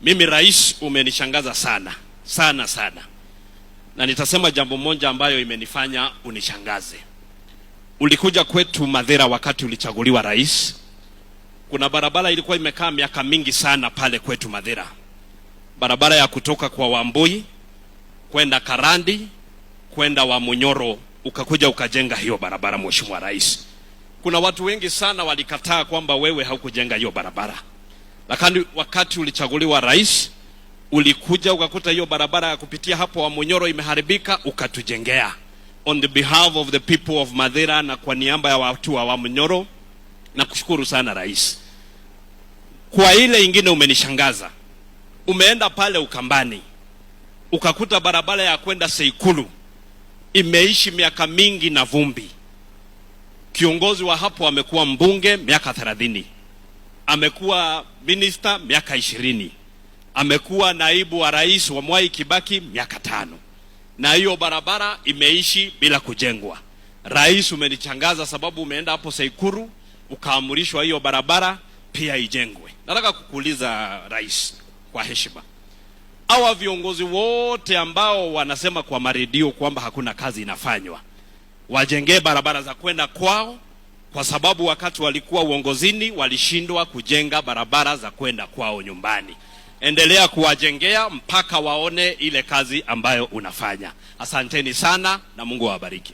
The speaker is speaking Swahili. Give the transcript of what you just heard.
Mimi rais, umenishangaza sana sana sana, na nitasema jambo moja ambayo imenifanya unishangaze. Ulikuja kwetu Mathira wakati ulichaguliwa rais. Kuna barabara ilikuwa imekaa miaka mingi sana pale kwetu Mathira, barabara ya kutoka kwa Wambui kwenda Karandi kwenda Wamunyoro, ukakuja ukajenga hiyo barabara, mheshimiwa rais. Kuna watu wengi sana walikataa kwamba wewe haukujenga hiyo barabara, lakini wakati ulichaguliwa rais, ulikuja ukakuta hiyo barabara ya kupitia hapo Wamunyoro imeharibika, ukatujengea on the behalf of the people of Mathira, na kwa niaba ya watu wa Wamunyoro. Na kushukuru sana rais. Kwa ile ingine umenishangaza, umeenda pale Ukambani ukakuta barabara ya kwenda Seikulu imeishi miaka mingi na vumbi. Kiongozi wa hapo amekuwa mbunge miaka 30, amekuwa minister miaka 20, amekuwa naibu wa rais wa Mwai Kibaki miaka 5, na hiyo barabara imeishi bila kujengwa. Rais, umenichangaza sababu umeenda hapo Seikuru ukaamrishwa hiyo barabara pia ijengwe. Nataka kukuuliza rais, kwa heshima, hawa viongozi wote ambao wanasema kwa maredio kwamba hakuna kazi inafanywa, wajengee barabara za kwenda kwao, kwa sababu wakati walikuwa uongozini walishindwa kujenga barabara za kwenda kwao nyumbani. Endelea kuwajengea mpaka waone ile kazi ambayo unafanya. Asanteni sana na Mungu awabariki.